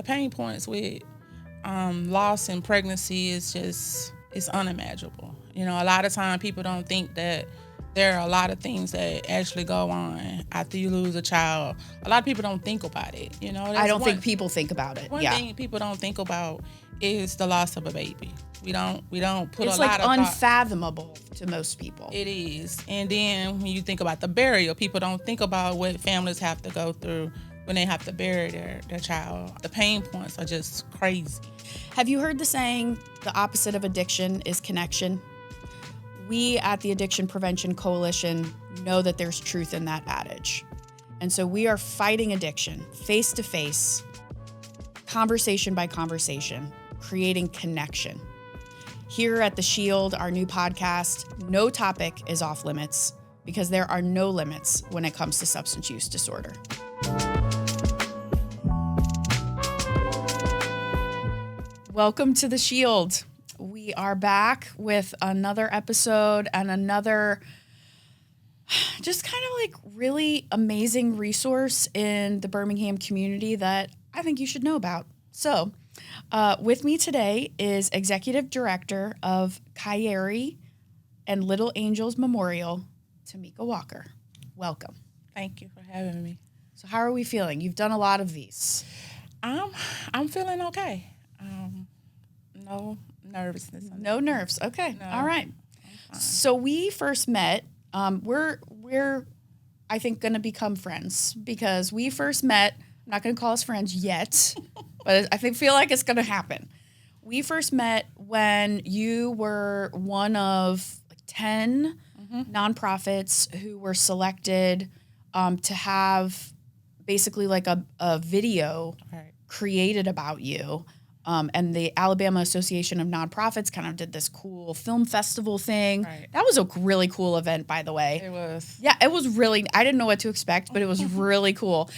the pain points with loss and pregnancy is it's unimaginable. You know, a lot of time people don't think that there are a lot of things that actually go on after you lose a child. A lot of people don't think about it. You know, I don't think people think about it. One thing people don't think about is the loss of a baby. We don't put it's a lot of thought. It's like unfathomable to most people. It is. And then when you think about the burial, people don't think about what families have to go through when they have to bury their child. The pain points are just crazy. Have you heard the saying, the opposite of addiction is connection? We at the Addiction Prevention Coalition know that there's truth in that adage. And so we are fighting addiction face to face, conversation by conversation, creating connection. Here at The Shield, our new podcast, no topic is off limits because there are no limits when it comes to substance use disorder. Welcome to The Shield. We are back with another episode and another just kind of like really amazing resource in the Birmingham community that I think you should know about. So with me today is Executive Director of Khairi and Little Angels Memorial, Tomeka Walker. Welcome. Thank you for having me. So how are we feeling? You've done a lot of these. I'm feeling okay. No nervousness. No nerves. Okay. No, all right. So we first met. We're I think going to become friends because we first met. I'm not going to call us friends yet, but I feel like it's going to happen. We first met when you were one of 10 nonprofits who were selected to have basically like a video created about you. And the Alabama Association of Nonprofits kind of did this cool film festival thing. Right. That was a really cool event, by the way. It was. Yeah, it was really, I didn't know what to expect, but it was really cool.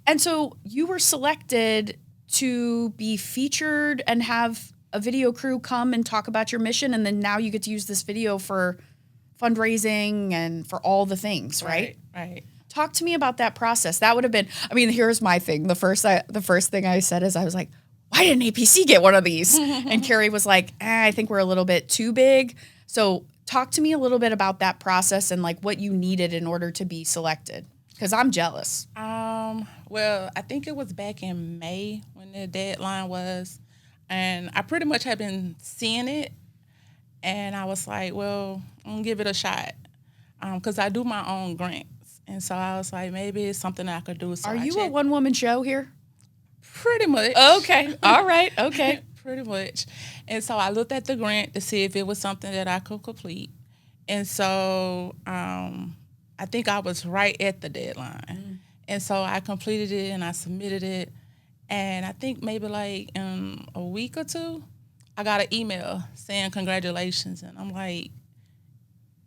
And so you were selected to be featured and have a video crew come and talk about your mission. And then now you get to use this video for fundraising and for all the things, right? Right. Talk to me about that process. That would have been, I mean, here's my thing. The first thing I said is I was like, why didn't APC get one of these? And Khairi was like, I think we're a little bit too big. So talk to me a little bit about that process and like what you needed in order to be selected. Because I'm jealous. Well, I think it was back in May when the deadline was. And I pretty much had been seeing it. And I was like, well, I'm going to give it a shot. Because I do my own grants. And so I was like, maybe it's something I could do. So Are you a one-woman show here? Pretty much. Okay. All right. Okay. Pretty much. And so I looked at the grant to see if it was something that I could complete. And so I think I was right at the deadline. And so I completed it and I submitted it. And I think maybe like in a week or two, I got an email saying congratulations. And I'm like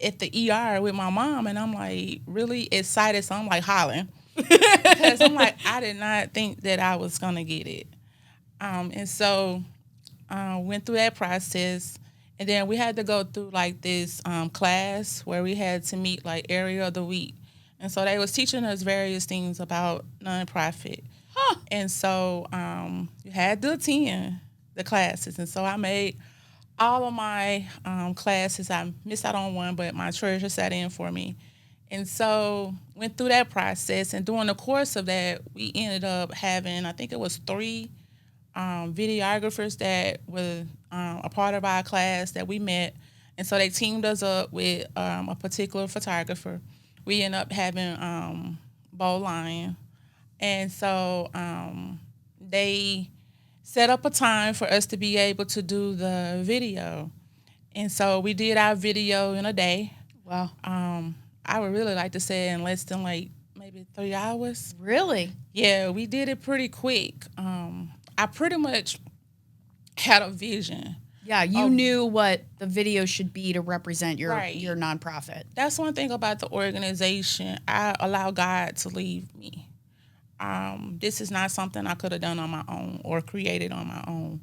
at the ER with my mom. And I'm like really excited. So I'm like hollering. Because I'm like, I did not think that I was going to get it. And so went through that process. And then we had to go through like this class where we had to meet like area of the week. And so they was teaching us various things about nonprofit. And so you had to attend the classes. And so I made all of my classes. I missed out on one, but my treasurer sat in for me. And so went through that process, and during the course of that, we ended up having, I think it was 3 videographers that were a part of our class that we met. And so they teamed us up with a particular photographer. We ended up having Bo Lion. And so they set up a time for us to be able to do the video. And so we did our video in a day. Wow. I would really like to say in less than like maybe 3 hours. Really? Yeah, we did it pretty quick. I pretty much had a vision. Yeah, you knew what the video should be to represent your nonprofit. That's one thing about the organization. I allow God to lead me. This is not something I could have done on my own or created on my own.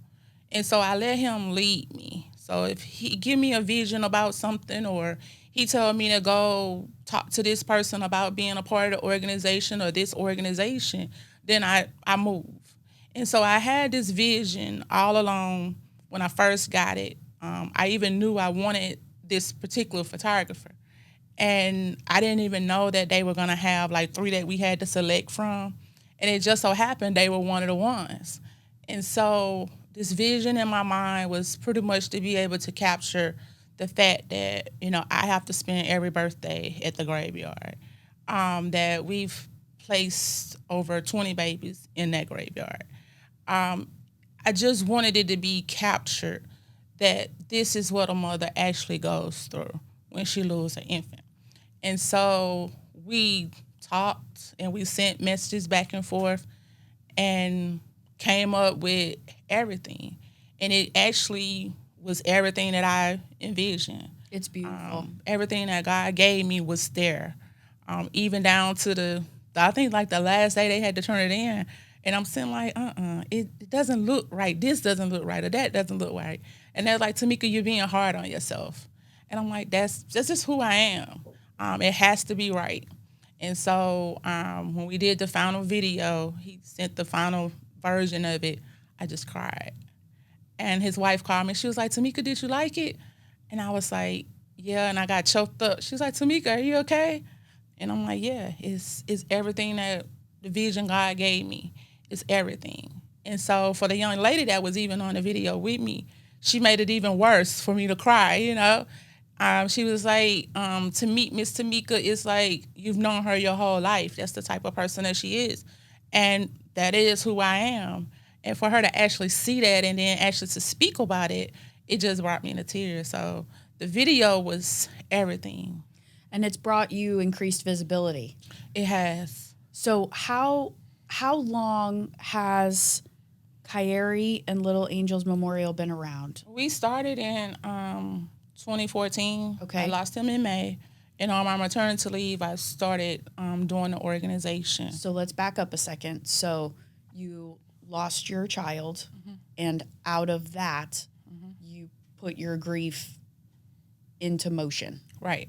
And so I let him lead me. So if he give me a vision about something, or he told me to go talk to this person about being a part of the organization or this organization, then I move. And so I had this vision all along when I first got it. I even knew I wanted this particular photographer. And I didn't even know that they were going to have like 3 that we had to select from. And it just so happened they were one of the ones. And so this vision in my mind was pretty much to be able to capture the fact that, I have to spend every birthday at the graveyard, that we've placed over 20 babies in that graveyard. I just wanted it to be captured that this is what a mother actually goes through when she loses an infant. And so we talked and we sent messages back and forth and came up with everything. And it actually was everything that I envisioned. It's beautiful. Everything that God gave me was there. Even down to I think like the last day they had to turn it in. And I'm sitting like, it doesn't look right. This doesn't look right, or that doesn't look right. And they're like, Tomeka, you're being hard on yourself. And I'm like, that's just who I am. It has to be right. And so when we did the final video, he sent the final version of it. I just cried. And his wife called me. She was like, Tomeka, did you like it? And I was like, yeah. And I got choked up. She was like, Tomeka, are you okay? And I'm like, yeah, it's everything that the vision God gave me. It's everything. And so for the young lady that was even on the video with me, she made it even worse for me to cry, She was like, to meet Miss Tomeka is like you've known her your whole life. That's the type of person that she is. And that is who I am. And for her to actually see that and then actually to speak about it, it just brought me into tears. So the video was everything. And it's brought you increased visibility. It has. So how long has Khairi and Little Angels Memorial been around? We started in 2014. Okay. I lost him in May. And on my maternity leave, I started doing the organization. So let's back up a second. So you lost your child, and out of that, you put your grief into motion. Right.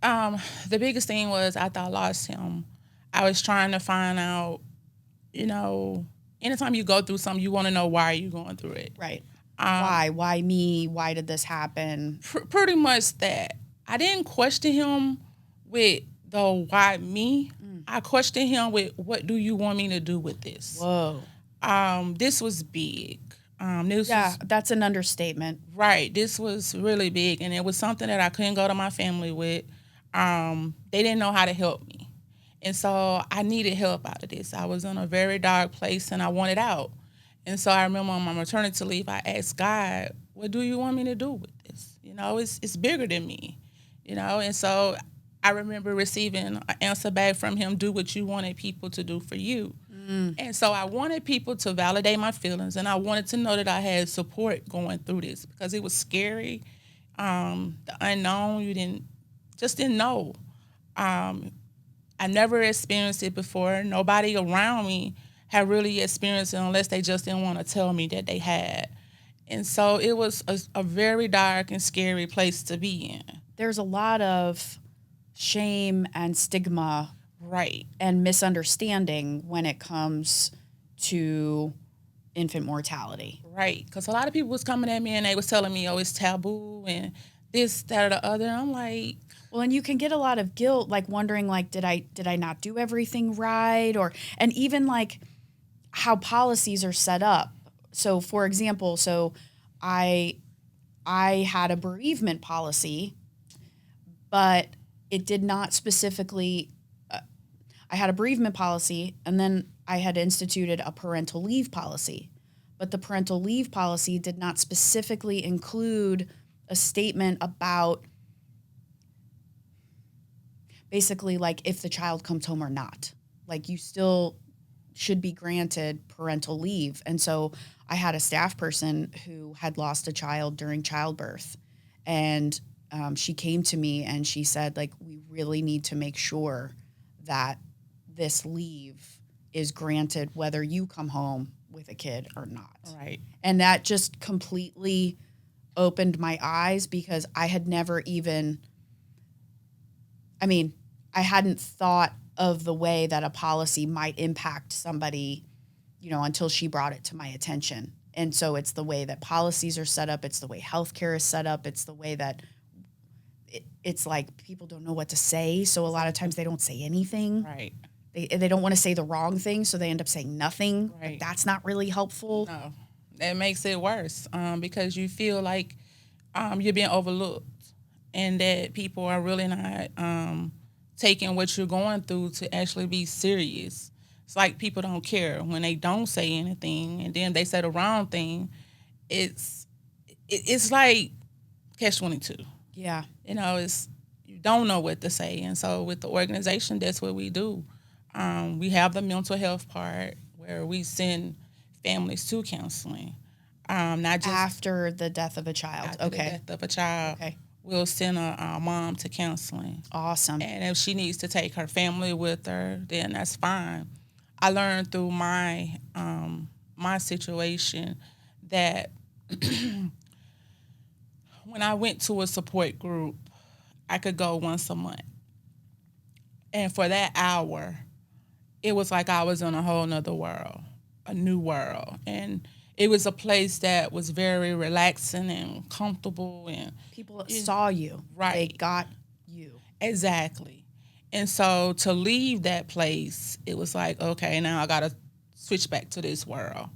The biggest thing was after I lost him, I was trying to find out, anytime you go through something, you want to know why you're going through it. Right. Why? Why me? Why did this happen? Pretty much that. I didn't question him with the why me. I questioned him with what do you want me to do with this? Whoa. This was big. That's an understatement. Right. This was really big, and it was something that I couldn't go to my family with. They didn't know how to help me. And so I needed help out of this. I was in a very dark place and I wanted out. And so I remember on my maternity leave, I asked God, what do you want me to do with this? It's bigger than me, And so I remember receiving an answer back from him, do what you wanted people to do for you. And so I wanted people to validate my feelings, and I wanted to know that I had support going through this because it was scary. The unknown, you didn't know. I never experienced it before. Nobody around me had really experienced it unless they just didn't want to tell me that they had. And so it was a very dark and scary place to be in. There's a lot of shame and stigma, right, and misunderstanding when it comes to infant mortality. Right, because a lot of people was coming at me and they was telling me, oh, it's taboo and this, that, or the other. I'm like... Well, and you can get a lot of guilt, like wondering, like, did I not do everything right? And even like how policies are set up. So, for example, I had a bereavement policy, but it did not specifically. I had a bereavement policy, and then I had instituted a parental leave policy, but the parental leave policy did not specifically include a statement about basically like if the child comes home or not. Like you still should be granted parental leave. And so I had a staff person who had lost a child during childbirth, and she came to me and she said, like, we really need to make sure that this leave is granted whether you come home with a kid or not. Right. And that just completely opened my eyes because I had never even, I hadn't thought of the way that a policy might impact somebody until she brought it to my attention. And so it's the way that policies are set up. It's the way healthcare is set up. It's the way that it's like people don't know what to say. So a lot of times they don't say anything. Right. They don't want to say the wrong thing, so they end up saying nothing. Right. But that's not really helpful. No, that makes it worse because you feel like you're being overlooked and that people are really not taking what you're going through to actually be serious. It's like people don't care when they don't say anything, and then they say the wrong thing. It's like catch-22. Yeah. You don't know what to say, and so with the organization, that's what we do. We have the mental health part where we send families to counseling. Not just after the death of a child. after the death of a child. Okay. We'll send a mom to counseling. Awesome. And if she needs to take her family with her, then that's fine. I learned through my situation that when I went to a support group, I could go once a month. And for that hour, it was like I was in a whole nother world, a new world. And it was a place that was very relaxing and comfortable. And people saw you. Right. They got you. Exactly. And so to leave that place, it was like, okay, now I got to switch back to this world.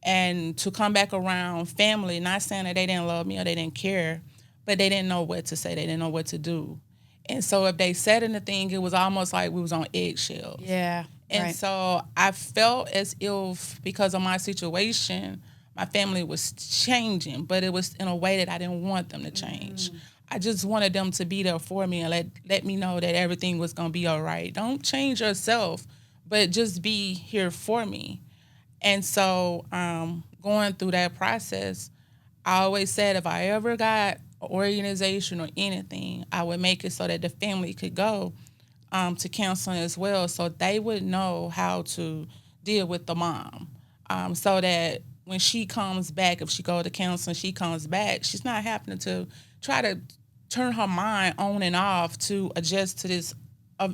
And to come back around family, not saying that they didn't love me or they didn't care, but they didn't know what to say. They didn't know what to do. And so if they said anything, it was almost like we was on eggshells. Yeah. And right. so I felt as if because of my situation, my family was changing, but it was in a way that I didn't want them to change. I just wanted them to be there for me and let me know that everything was going to be all right. Don't change yourself, but just be here for me. And so going through that process, I always said if I ever got an organization or anything, I would make it so that the family could go to counseling as well, so they would know how to deal with the mom, so that when she comes back, if she go to counseling, she comes back, she's not having to try to turn her mind on and off to adjust to this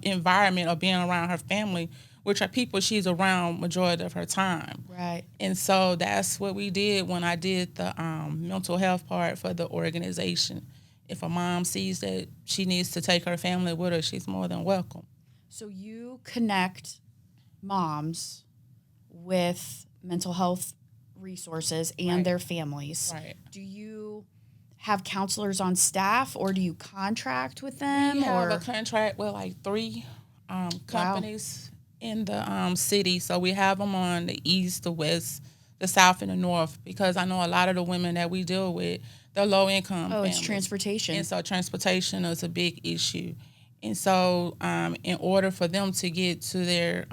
environment of being around her family, which are people she's around majority of her time. Right. And so that's what we did when I did the mental health part for the organization. If a mom sees that she needs to take her family with her, she's more than welcome. So you connect moms with mental health resources and Right. their families. Right. Do you have counselors on staff, or do you contract with them? We have or a contract with like 3 companies in the city. So we have them on the east, the west, the south, and the north, because I know a lot of the women that we deal with, they're low income families. It's transportation. And so transportation is a big issue. And so in order for them to get to their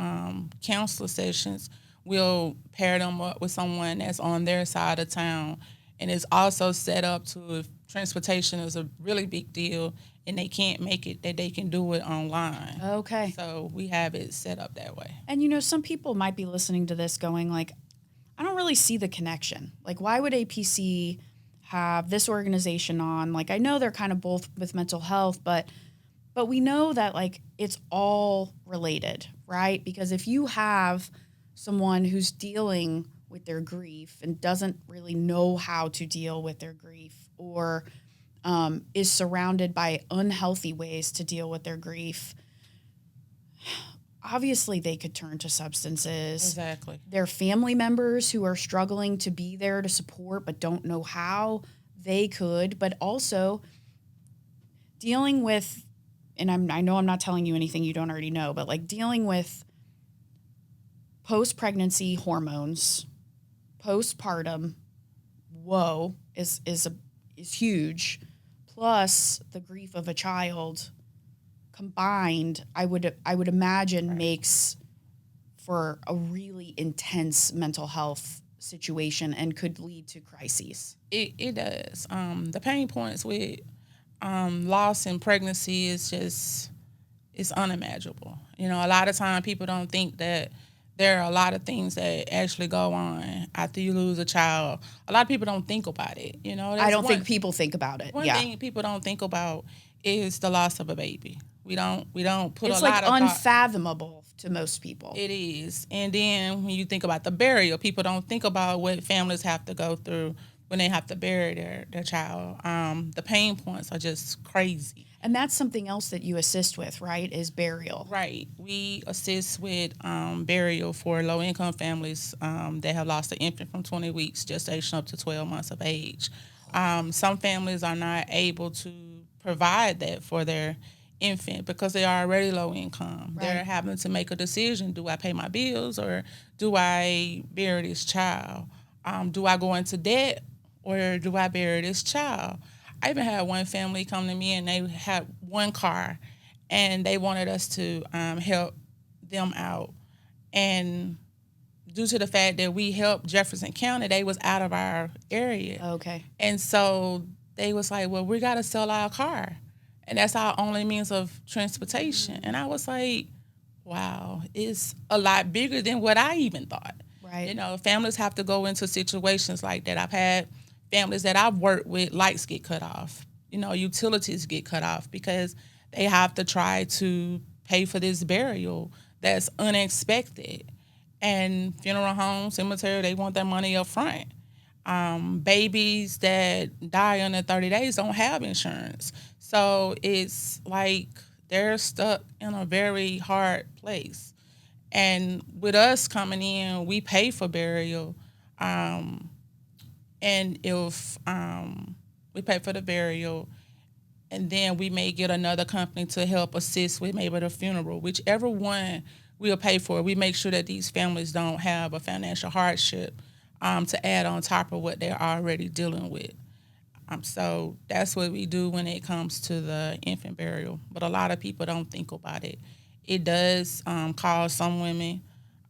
counselor sessions, we'll pair them up with someone that's on their side of town. And it's also set up to, if transportation is a really big deal and they can't make it, that they can do it online. Okay. So we have it set up that way. And some people might be listening to this going like, I don't really see the connection. Like, why would APC have this organization on? Like, I know they're kind of both with mental health, but we know that, like, it's all related, right? Because if you have someone who's dealing with their grief and doesn't really know how to deal with their grief, or is surrounded by unhealthy ways to deal with their grief, obviously they could turn to substances. Exactly. Their family members who are struggling to be there to support but don't know how, they could. But also dealing with, and I know I'm not telling you anything you don't already know, but like dealing with post-pregnancy hormones, postpartum, is huge. Plus the grief of a child combined, I would imagine, Right. makes for a really intense mental health situation and could lead to crises. It does. The pain points with loss and pregnancy is just, it's unimaginable. A lot of time people don't think that there are a lot of things that actually go on after you lose a child. A lot of people don't think about it. I don't think people think about it. One thing people don't think about is the loss of a baby. We don't put It's a like lot of thought. unfathomable to most people. It is. And then when you think about the burial, people don't think about what families have to go through when they have to bury their child. The pain points are just crazy. And that's something else that you assist with, right, is burial. Right. We assist with burial for low-income families that have lost an infant from 20 weeks gestation up to 12 months of age. Some families are not able to provide that for their infant because they are already low income. Right. They're having to make a decision. Do I pay my bills or do I bury this child? Do I go into debt or do I bury this child? I even had one family come to me and they had one car and they wanted us to help them out. And due to the fact that we helped Jefferson County, they was out of our area. Okay. And so they was like, well, we got to sell our car. And that's our only means of transportation. And I was like, wow, it's a lot bigger than what I even thought. Right. You know, families have to go into situations like that. I've had families that I've worked with, lights get cut off. You know, utilities get cut off because they have to try to pay for this burial that's unexpected. And funeral homes, cemetery, they want their money up front. Babies that die under 30 days don't have insurance. So it's like they're stuck in a very hard place. And with us coming in, we pay for burial. And if we pay for the burial, and then we may get another company to help assist with maybe the funeral, whichever one we'll pay for. We make sure that these families don't have a financial hardship to add on top of what they're already dealing with. So that's what we do when it comes to the infant burial. But a lot of people don't think about it. It does cause some women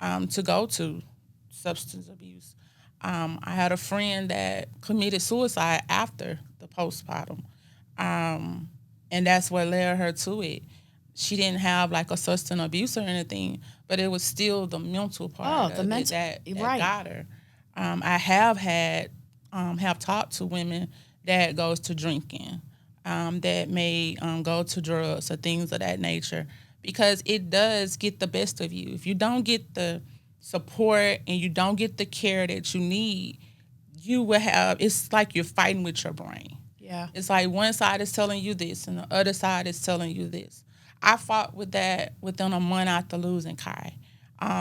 to go to substance abuse. I had a friend that committed suicide after the postpartum, and that's what led her to it. She didn't have like a substance abuse or anything, but it was still the mental part of it that right. got her. I have talked to women that goes to drinking, that may go to drugs or things of that nature, because it does get the best of you. If you don't get the support and you don't get the care that you need, you will have, it's like you're fighting with your brain. Yeah. It's like one side is telling you this and the other side is telling you this. I fought with that within a month after losing Kai.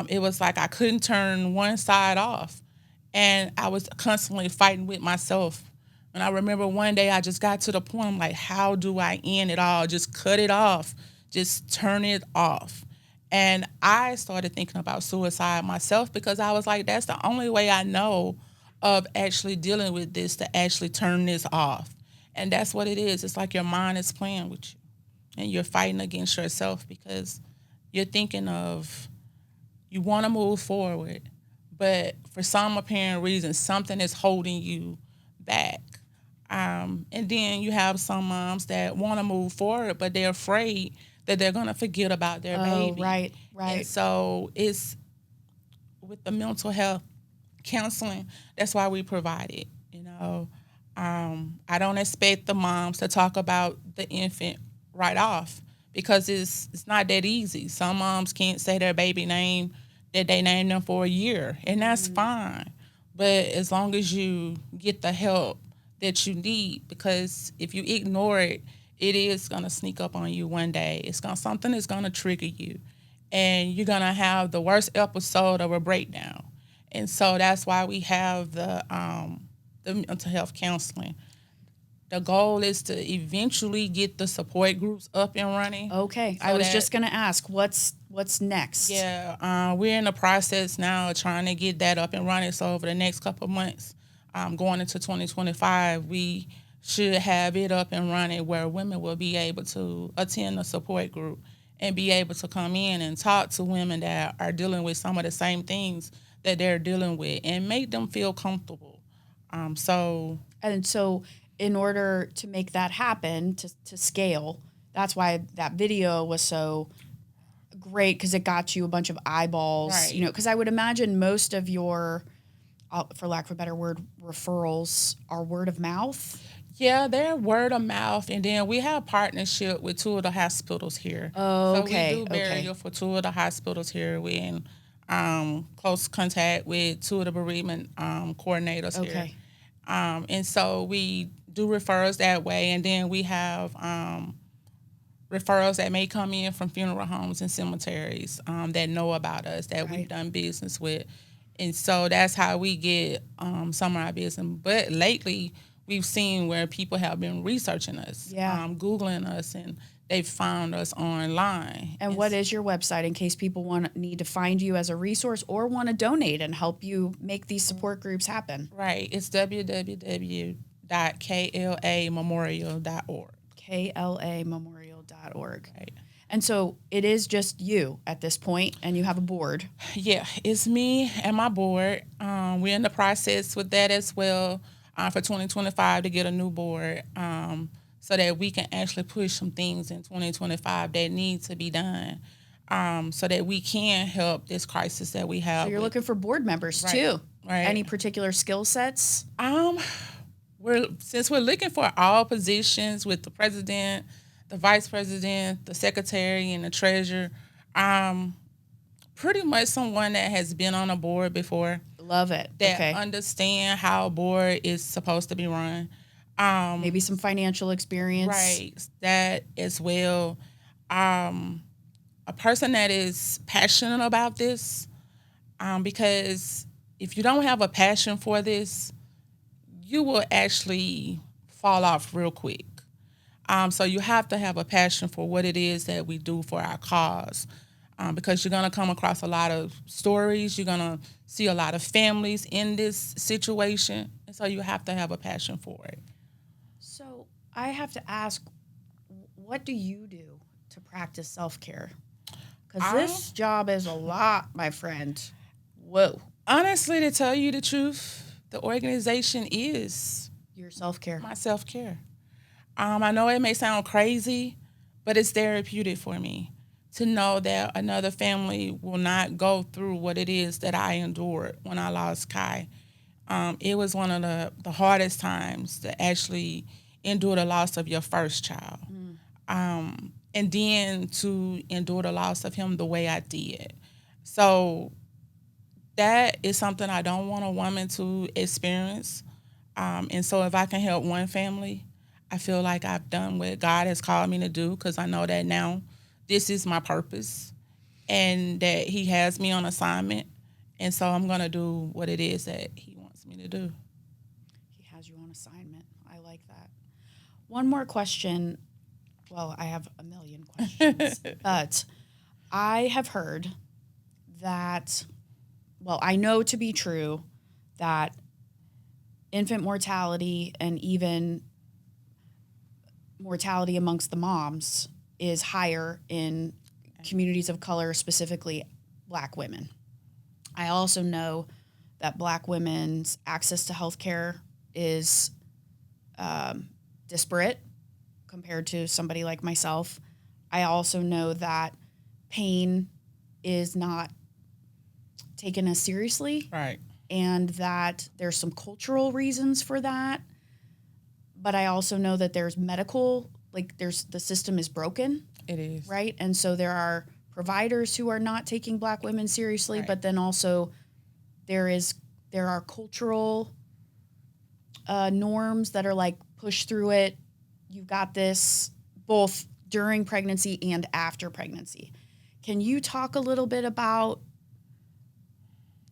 It was like I couldn't turn one side off, and I was constantly fighting with myself. And I remember one day I just got to the point, I'm like, how do I end it all? Just cut it off. Just turn it off. And I started thinking about suicide myself because I was like, that's the only way I know of actually dealing with this, to actually turn this off. And that's what it is. It's like your mind is playing with you and you're fighting against yourself because you're thinking of, you want to move forward, but for some apparent reason, something is holding you back. And then you have some moms that want to move forward, but they're afraid that they're going to forget about their baby. Right. And so it's with the mental health counseling, that's why we provide it. You know, I don't expect the moms to talk about the infant right off because it's not that easy. Some moms can't say their baby name that they named them for a year, and that's fine. But as long as you get the help that you need, because if you ignore it, it is gonna sneak up on you one day. Something is gonna trigger you, and you're gonna have the worst episode of a breakdown. And so that's why we have the mental health counseling. The goal is to eventually get the support groups up and running. Okay, so I was just gonna ask, what's next? Yeah, we're in the process now of trying to get that up and running. So over the next couple of months, going into 2025, we should have it up and running where women will be able to attend a support group and be able to come in and talk to women that are dealing with some of the same things that they're dealing with and make them feel comfortable. So in order to make that happen, to scale, that's why that video was so great, because it got you a bunch of eyeballs. Right. You know, because I would imagine most of your, for lack of a better word, referrals are word of mouth. Yeah, they're word of mouth, and then we have partnership with two of the hospitals here. Oh, So okay, we do burial for two of the hospitals here. We're in close contact with two of the bereavement coordinators here. Okay. And so we do referrals that way, and then we have referrals that may come in from funeral homes and cemeteries that know about us, that we've done business with. And so that's how we get some of our business. But lately, we've seen where people have been researching us, Googling us, and they've found us online. And what is your website in case people need to find you as a resource or want to donate and help you make these support groups happen? Right. It's www.klamemorial.org. KLAmemorial.org. Right. And so it is just you at this point, and you have a board. Yeah, it's me and my board. We're in the process with that as well for 2025 to get a new board so that we can actually push some things in 2025 that need to be done so that we can help this crisis that we have. So you're looking for board members too. Right. Any particular skill sets? Since we're looking for all positions with the president, the vice president, the secretary, and the treasurer, pretty much someone that has been on a board before. Love it. That understand how a board is supposed to be run. Maybe some financial experience. Right. That as well. A person that is passionate about this, because if you don't have a passion for this, you will actually fall off real quick. So you have to have a passion for what it is that we do for our cause, because you're going to come across a lot of stories. You're going to see a lot of families in this situation, and so you have to have a passion for it. So I have to ask, what do you do to practice self-care? Because this job is a lot, my friend. Whoa. Honestly, to tell you the truth, the organization is your self-care. My self-care. I know it may sound crazy, but it's therapeutic for me to know that another family will not go through what it is that I endured when I lost Kai. It was one of the hardest times to actually endure the loss of your first child. And then to endure the loss of him the way I did. So that is something I don't want a woman to experience. And so if I can help one family, I feel like I've done what God has called me to do, because I know that now this is my purpose and that he has me on assignment. And so I'm going to do what it is that he wants me to do. He has you on assignment. I like that. One more question. Well, I have a million questions, but I have heard that, well, I know to be true that infant mortality and even mortality amongst the moms is higher in communities of color, specifically Black women. I also know that Black women's access to health care is disparate compared to somebody like myself. I also know that pain is not taken as seriously. Right. And that there's some cultural reasons for that. But I also know that there's medical, like the system is broken. It is. Right? And so there are providers who are not taking Black women seriously, but then also there are cultural norms that are like, push through it. You've got this, both during pregnancy and after pregnancy. Can you talk a little bit about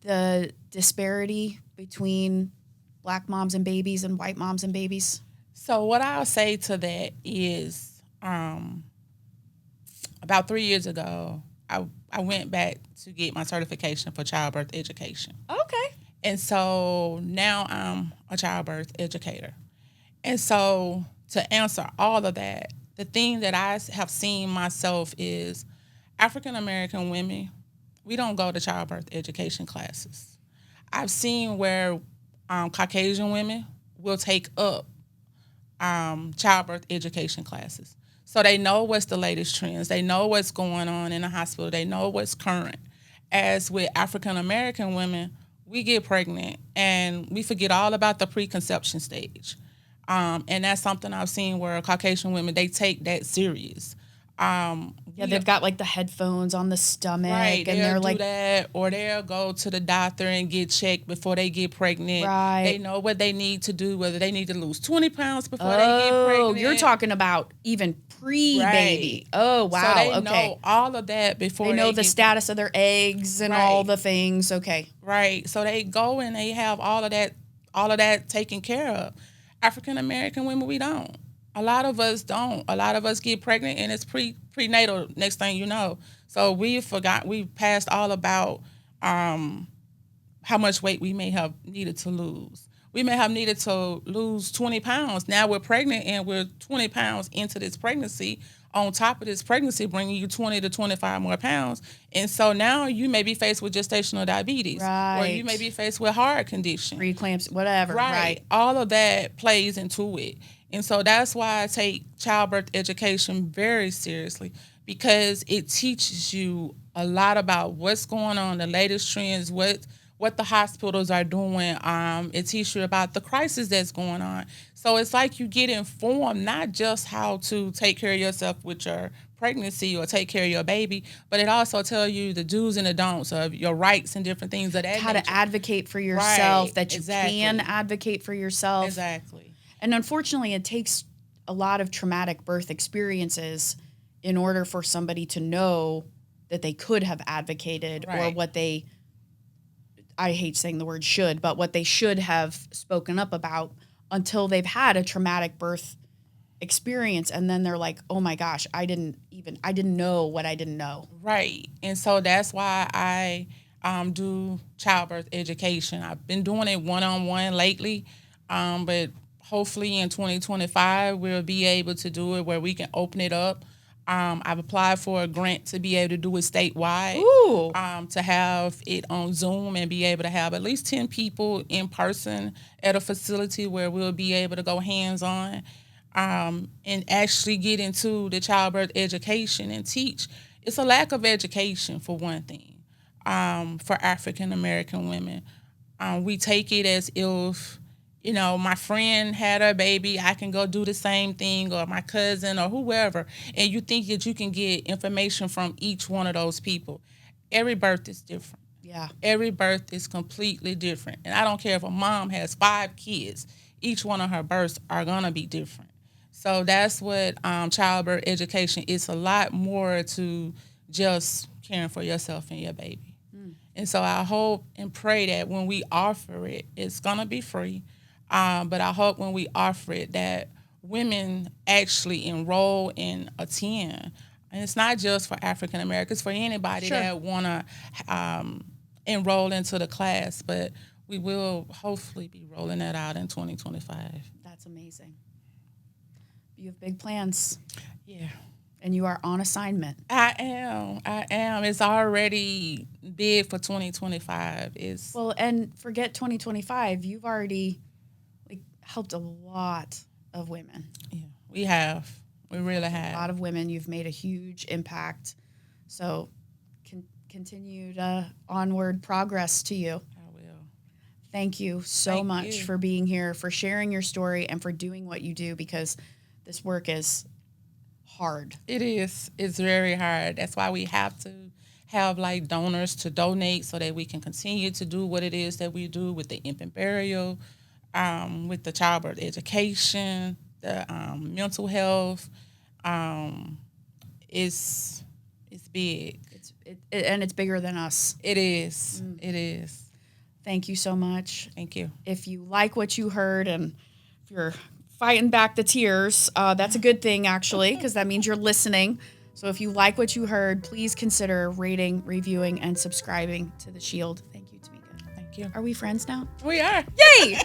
the disparity between Black moms and babies and white moms and babies? So what I'll say to that is about 3 years ago, I went back to get my certification for childbirth education. Okay. And so now I'm a childbirth educator. And so to answer all of that, the thing that I have seen myself is African-American women, we don't go to childbirth education classes. I've seen where Caucasian women will take up childbirth education classes. So they know what's the latest trends. They know what's going on in the hospital. They know what's current. As with African-American women, we get pregnant and we forget all about the preconception stage. And that's something I've seen where Caucasian women, they take that serious. Yeah, they've got like the headphones on the stomach, right, and they're they'll like, do that, or they'll go to the doctor and get checked before they get pregnant. Right. They know what they need to do, whether they need to lose 20 pounds before they get oh, pregnant. you're talking about even pre-baby. Right. Oh, wow. So they okay. know all of that before They know the get status of their eggs and Right. all the things. Okay. Right. So they go and they have all of that taken care of. African American women, we don't. A lot of us don't. A lot of us get pregnant and it's prenatal next thing you know. So we passed all about how much weight we may have needed to lose. We may have needed to lose 20 pounds. Now we're pregnant and we're 20 pounds into this pregnancy. On top of this pregnancy, bringing you 20 to 25 more pounds. And so now you may be faced with gestational diabetes. Right. Or you may be faced with heart condition. Preeclampsia, whatever. Right. All of that plays into it. And so that's why I take childbirth education very seriously, because it teaches you a lot about what's going on, the latest trends, what the hospitals are doing. It teaches you about the crisis that's going on. So it's like you get informed not just how to take care of yourself with your pregnancy or take care of your baby, but it also tells you the do's and the don'ts of your rights and different things of that How nature. to advocate for yourself, Right, that you exactly. can advocate for yourself. Exactly. And unfortunately, it takes a lot of traumatic birth experiences in order for somebody to know that they could have advocated or Right. what they, I hate saying the word should, but what they should have spoken up about until they've had a traumatic birth experience. And then they're like, oh my gosh, I didn't know what I didn't know. Right. And so that's why I do childbirth education. I've been doing it one-on-one lately, but hopefully in 2025 we'll be able to do it where we can open it up. I've applied for a grant to be able to do it statewide. Ooh. To have it on Zoom and be able to have at least 10 people in person at a facility where we'll be able to go hands-on and actually get into the childbirth education and teach. It's a lack of education, for one thing, for African American women. We take it as if, my friend had her baby, I can go do the same thing, or my cousin or whoever, and you think that you can get information from each one of those people. Every birth is different. Yeah. Every birth is completely different. And I don't care if a mom has 5 kids, each one of her births are going to be different. So that's what childbirth education is. A lot more to just caring for yourself and your baby. And so I hope and pray that when we offer it, it's going to be free. But I hope when we offer it that women actually enroll and attend. And it's not just for African Americans, for anybody Sure. that want to enroll into the class. But we will hopefully be rolling that out in 2025. That's amazing. You have big plans. Yeah. And you are on assignment. I am. It's already big for 2025. Well, and forget 2025. You've already helped a lot of women. Yeah, we have. We really have. A lot of women. You've made a huge impact. So continued onward progress to you. I will. Thank you so Thank much you. for being here, for sharing your story, and for doing what you do, because this work is hard. It is. It's very hard. That's why we have to have donors to donate so that we can continue to do what it is that we do with the infant burial, with the childbirth education, the mental health. It's big. And it's bigger than us. It is. It is. Thank you so much. Thank you. If you like what you heard and if you're fighting back the tears, that's a good thing, actually, because that means you're listening. So if you like what you heard, please consider rating, reviewing, and subscribing to The Shield. Thank you, Tomeka. Thank you. Are we friends now? We are. Yay!